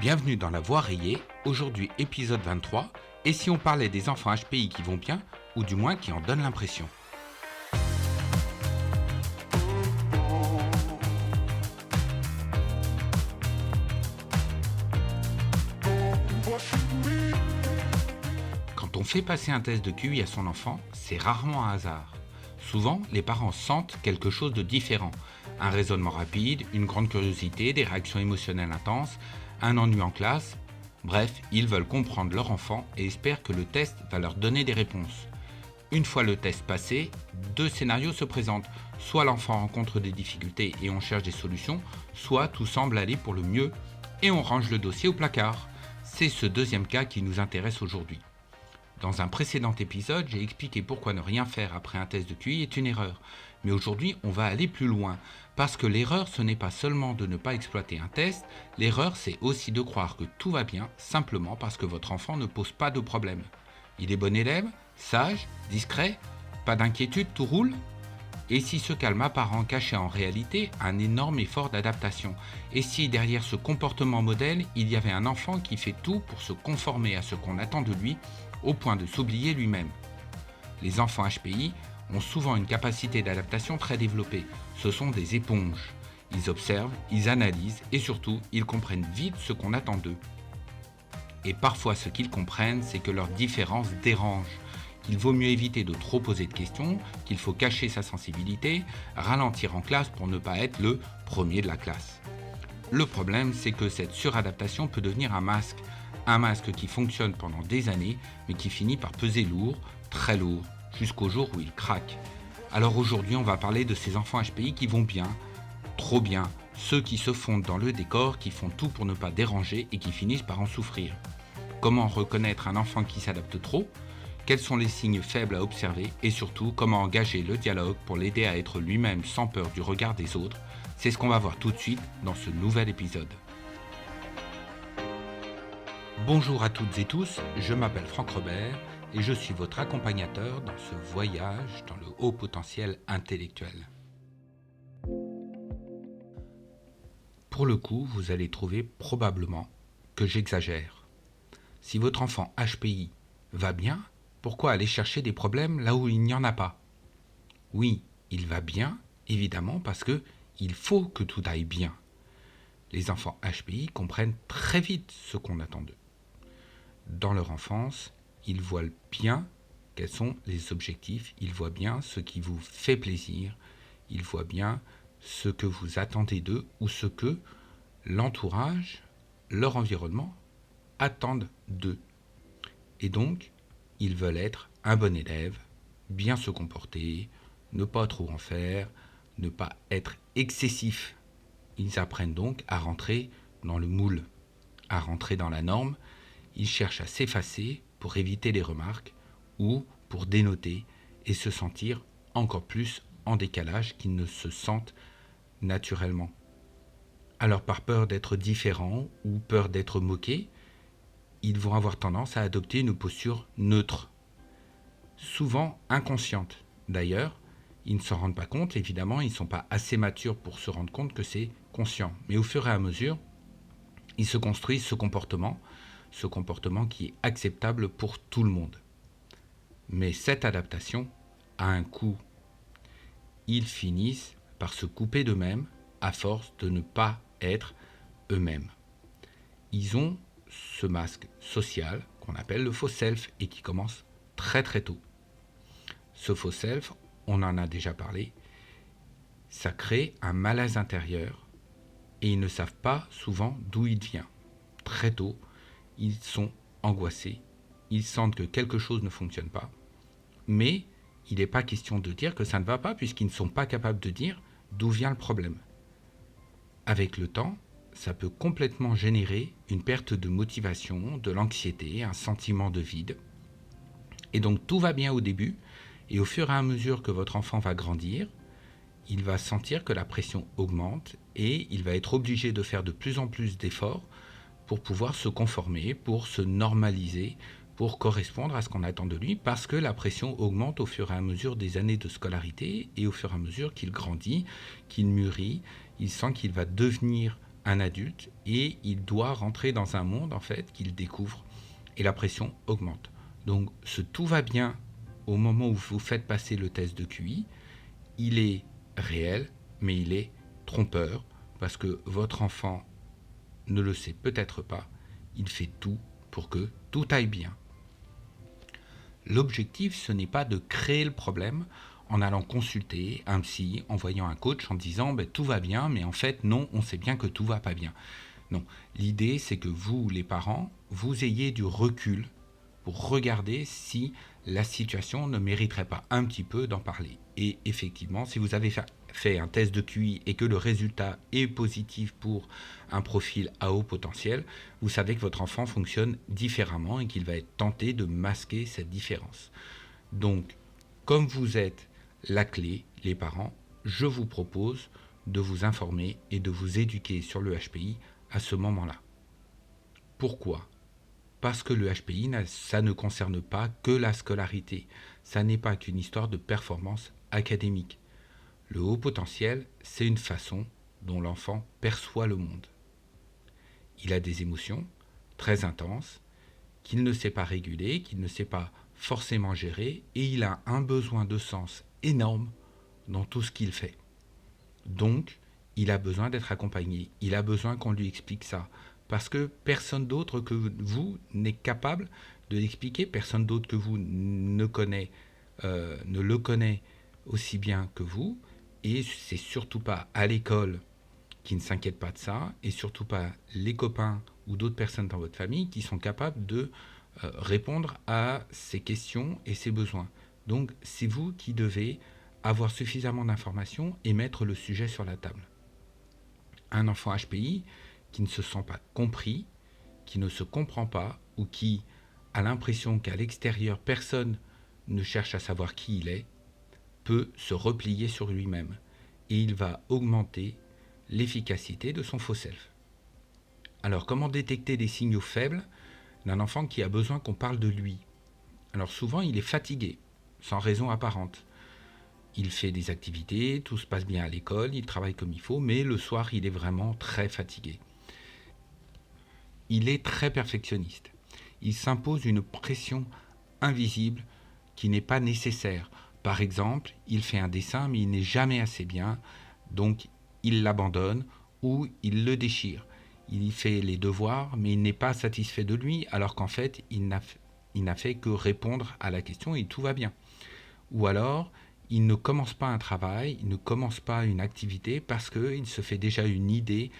Bienvenue dans La Voix rayée, aujourd'hui épisode 23, et si on parlait des enfants HPI qui vont bien, ou du moins qui en donnent l'impression. Quand on fait passer un test de QI à son enfant, c'est rarement un hasard. Souvent, les parents sentent quelque chose de différent. Un raisonnement rapide, une grande curiosité, des réactions émotionnelles intenses, un ennui en classe. Bref, ils veulent comprendre leur enfant et espèrent que le test va leur donner des réponses. Une fois le test passé, deux scénarios se présentent. Soit l'enfant rencontre des difficultés et on cherche des solutions, soit tout semble aller pour le mieux et on range le dossier au placard. C'est ce deuxième cas qui nous intéresse aujourd'hui. Dans un précédent épisode, j'ai expliqué pourquoi ne rien faire après un test de QI est une erreur. Mais aujourd'hui, on va aller plus loin. Parce que l'erreur, ce n'est pas seulement de ne pas exploiter un test, l'erreur, c'est aussi de croire que tout va bien simplement parce que votre enfant ne pose pas de problème. Il est bon élève, sage, discret, pas d'inquiétude, tout roule. Et si ce calme apparent cachait en réalité un énorme effort d'adaptation? Et si derrière ce comportement modèle, il y avait un enfant qui fait tout pour se conformer à ce qu'on attend de lui, au point de s'oublier lui-même? Les enfants HPI ont souvent une capacité d'adaptation très développée. Ce sont des éponges. Ils observent, ils analysent et surtout, ils comprennent vite ce qu'on attend d'eux. Et parfois, ce qu'ils comprennent, c'est que leurs différences dérangent, qu'il vaut mieux éviter de trop poser de questions, qu'il faut cacher sa sensibilité, ralentir en classe pour ne pas être le premier de la classe. Le problème, c'est que cette suradaptation peut devenir un masque qui fonctionne pendant des années, mais qui finit par peser lourd, très lourd, jusqu'au jour où il craque. Alors aujourd'hui, on va parler de ces enfants HPI qui vont bien, trop bien, ceux qui se fondent dans le décor, qui font tout pour ne pas déranger et qui finissent par en souffrir. Comment reconnaître un enfant qui s'adapte trop ? Quels sont les signes faibles à observer et surtout comment engager le dialogue pour l'aider à être lui-même sans peur du regard des autres? C'est ce qu'on va voir tout de suite dans ce nouvel épisode. Bonjour à toutes et tous, je m'appelle Franck Robert et je suis votre accompagnateur dans ce voyage dans le haut potentiel intellectuel. Pour le coup, vous allez trouver probablement que j'exagère. Si votre enfant HPI va bien, pourquoi aller chercher des problèmes là où il n'y en a pas? Oui, il va bien, évidemment, parce que il faut que tout aille bien. Les enfants HPI comprennent très vite ce qu'on attend d'eux. Dans leur enfance, ils voient bien quels sont les objectifs, ils voient bien ce qui vous fait plaisir, ils voient bien ce que vous attendez d'eux ou ce que l'entourage, leur environnement attendent d'eux. Et donc, ils veulent être un bon élève, bien se comporter, ne pas trop en faire, ne pas être excessif. Ils apprennent donc à rentrer dans le moule, à rentrer dans la norme. Ils cherchent à s'effacer pour éviter les remarques ou pour dénoter et se sentir encore plus en décalage qu'ils ne se sentent naturellement. Alors par peur d'être différents ou peur d'être moqués, ils vont avoir tendance à adopter une posture neutre, souvent inconsciente. D'ailleurs, ils ne s'en rendent pas compte, évidemment, ils ne sont pas assez matures pour se rendre compte que c'est conscient. Mais au fur et à mesure, ils se construisent ce comportement qui est acceptable pour tout le monde. Mais cette adaptation a un coût. Ils finissent par se couper d'eux-mêmes à force de ne pas être eux-mêmes. Ils ont ce masque social qu'on appelle le faux self et qui commence très très tôt. Ce faux self, on en a déjà parlé, ça crée un malaise intérieur et ils ne savent pas souvent d'où il vient. Très tôt, ils sont angoissés, ils sentent que quelque chose ne fonctionne pas, mais il n'est pas question de dire que ça ne va pas puisqu'ils ne sont pas capables de dire d'où vient le problème. Avec le temps, ça peut complètement générer une perte de motivation, de l'anxiété, un sentiment de vide. Et donc tout va bien au début, et au fur et à mesure que votre enfant va grandir, il va sentir que la pression augmente et il va être obligé de faire de plus en plus d'efforts pour pouvoir se conformer, pour se normaliser, pour correspondre à ce qu'on attend de lui, parce que la pression augmente au fur et à mesure des années de scolarité et au fur et à mesure qu'il grandit, qu'il mûrit, il sent qu'il va devenir un adulte et il doit rentrer dans un monde en fait qu'il découvre et la pression augmente. Donc ce tout va bien au moment où vous faites passer le test de QI, il est réel, mais il est trompeur parce que votre enfant ne le sait peut-être pas, il fait tout pour que tout aille bien. L'objectif, ce n'est pas de créer le problème en allant consulter un psy, en voyant un coach, en disant tout va bien, mais en fait non, on sait bien que tout va pas bien. Non, l'idée c'est que vous, les parents, vous ayez du recul pour regarder si la situation ne mériterait pas un petit peu d'en parler. Et effectivement, si vous avez fait un test de QI et que le résultat est positif pour un profil à haut potentiel, vous savez que votre enfant fonctionne différemment et qu'il va être tenté de masquer cette différence. Donc, comme vous êtes la clé, les parents, je vous propose de vous informer et de vous éduquer sur le HPI à ce moment-là. Pourquoi ? Parce que le HPI, ça ne concerne pas que la scolarité. Ça n'est pas qu'une histoire de performance académique. Le haut potentiel, c'est une façon dont l'enfant perçoit le monde. Il a des émotions très intenses, qu'il ne sait pas réguler, qu'il ne sait pas forcément gérer, et il a un besoin de sens énorme dans tout ce qu'il fait. Donc, il a besoin d'être accompagné, il a besoin qu'on lui explique ça, parce que personne d'autre que vous n'est capable de l'expliquer, personne d'autre que vous ne le connaît aussi bien que vous, et c'est surtout pas à l'école qui ne s'inquiète pas de ça, et surtout pas les copains ou d'autres personnes dans votre famille qui sont capables de répondre à ces questions et ces besoins. Donc c'est vous qui devez avoir suffisamment d'informations et mettre le sujet sur la table. Un enfant HPI qui ne se sent pas compris, qui ne se comprend pas ou qui a l'impression qu'à l'extérieur personne ne cherche à savoir qui il est, peut se replier sur lui-même et il va augmenter l'efficacité de son faux self. Alors comment détecter les signaux faibles d'un enfant qui a besoin qu'on parle de lui ? Alors souvent il est fatigué, sans raison apparente. Il fait des activités, tout se passe bien à l'école, il travaille comme il faut, mais le soir il est vraiment très fatigué. Il est très perfectionniste. Il s'impose une pression invisible qui n'est pas nécessaire. Par exemple, il fait un dessin mais il n'est jamais assez bien, donc il l'abandonne ou il le déchire. Il fait les devoirs mais il n'est pas satisfait de lui alors qu'en fait il n'a fait que répondre à la question et tout va bien. Ou alors il ne commence pas un travail, il ne commence pas une activité parce qu'il se fait déjà une idée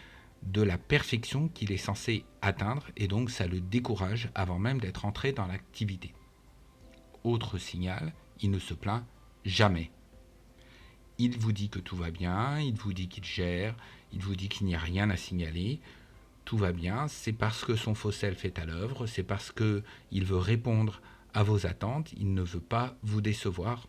de la perfection qu'il est censé atteindre et donc ça le décourage avant même d'être entré dans l'activité. Autre signal, il ne se plaint jamais. Il vous dit que tout va bien, il vous dit qu'il gère, il vous dit qu'il n'y a rien à signaler. Tout va bien, c'est parce que son faux self est à l'œuvre, c'est parce qu'il veut répondre à vos attentes, il ne veut pas vous décevoir.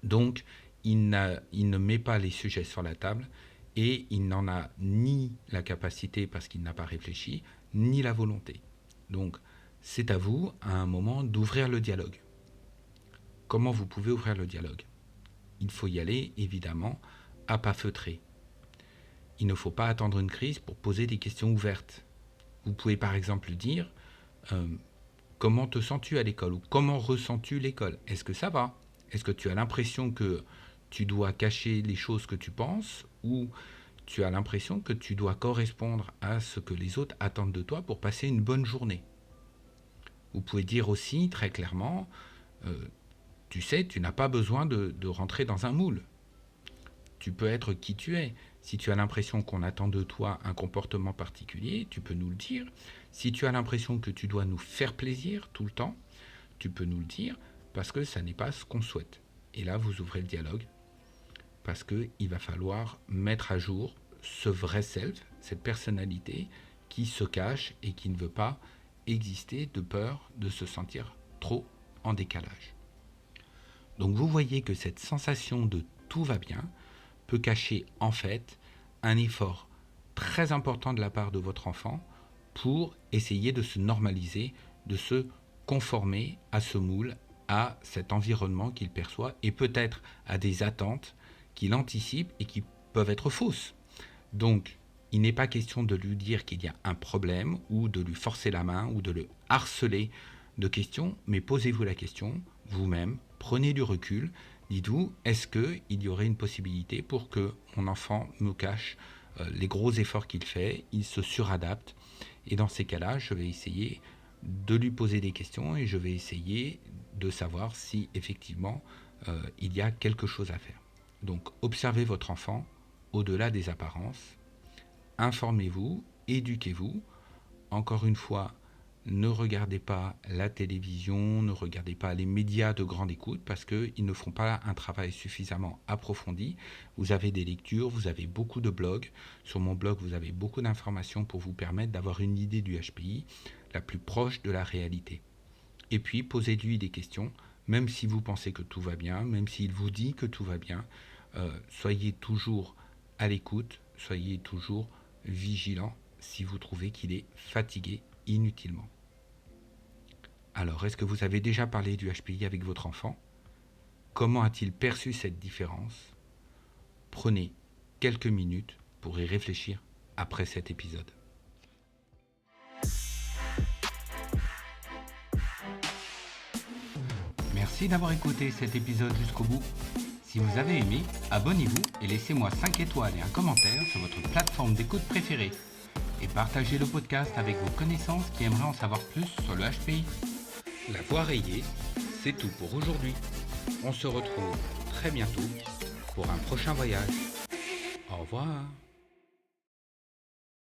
Donc, il ne met pas les sujets sur la table et il n'en a ni la capacité parce qu'il n'a pas réfléchi, ni la volonté. Donc, c'est à vous, à un moment, d'ouvrir le dialogue. Comment vous pouvez ouvrir le dialogue ? Il faut y aller, évidemment, à pas feutrer. Il ne faut pas attendre une crise pour poser des questions ouvertes. Vous pouvez par exemple dire comment te sens-tu à l'école ou comment ressens-tu l'école ? Est-ce que ça va ? Est-ce que tu as l'impression que tu dois cacher les choses que tu penses ou tu as l'impression que tu dois correspondre à ce que les autres attendent de toi pour passer une bonne journée ? Vous pouvez dire aussi très clairement tu sais, tu n'as pas besoin de rentrer dans un moule. Tu peux être qui tu es. Si tu as l'impression qu'on attend de toi un comportement particulier, tu peux nous le dire. Si tu as l'impression que tu dois nous faire plaisir tout le temps, tu peux nous le dire parce que ça n'est pas ce qu'on souhaite. Et là, vous ouvrez le dialogue parce qu'il va falloir mettre à jour ce vrai self, cette personnalité qui se cache et qui ne veut pas exister de peur de se sentir trop en décalage. Donc vous voyez que cette sensation de tout va bien peut cacher en fait un effort très important de la part de votre enfant pour essayer de se normaliser, de se conformer à ce moule, à cet environnement qu'il perçoit et peut-être à des attentes qu'il anticipe et qui peuvent être fausses. Donc Il n'est pas question de lui dire qu'il y a un problème ou de lui forcer la main ou de le harceler de questions, mais posez-vous la question vous-même, prenez du recul, dites-vous, est-ce qu'il y aurait une possibilité pour que mon enfant me cache les gros efforts qu'il fait, il se suradapte, et dans ces cas-là, je vais essayer de lui poser des questions et je vais essayer de savoir si effectivement il y a quelque chose à faire. Donc observez votre enfant au-delà des apparences, informez-vous, éduquez-vous. Encore une fois, ne regardez pas la télévision, ne regardez pas les médias de grande écoute parce qu'ils ne font pas un travail suffisamment approfondi. Vous avez des lectures, vous avez beaucoup de blogs. Sur mon blog, vous avez beaucoup d'informations pour vous permettre d'avoir une idée du HPI la plus proche de la réalité. Et puis, posez-lui des questions, même si vous pensez que tout va bien, même s'il vous dit que tout va bien. Soyez toujours à l'écoute, soyez toujours vigilant si vous trouvez qu'il est fatigué inutilement. Alors, est-ce que vous avez déjà parlé du HPI avec votre enfant? Comment a-t-il perçu cette différence? Prenez quelques minutes pour y réfléchir après cet épisode. Merci d'avoir écouté cet épisode jusqu'au bout. Si vous avez aimé, abonnez-vous et laissez-moi 5 étoiles et un commentaire sur votre plateforme d'écoute préférée. Et partagez le podcast avec vos connaissances qui aimeraient en savoir plus sur le HPI. La voix rayée, c'est tout pour aujourd'hui. On se retrouve très bientôt pour un prochain voyage. Au revoir.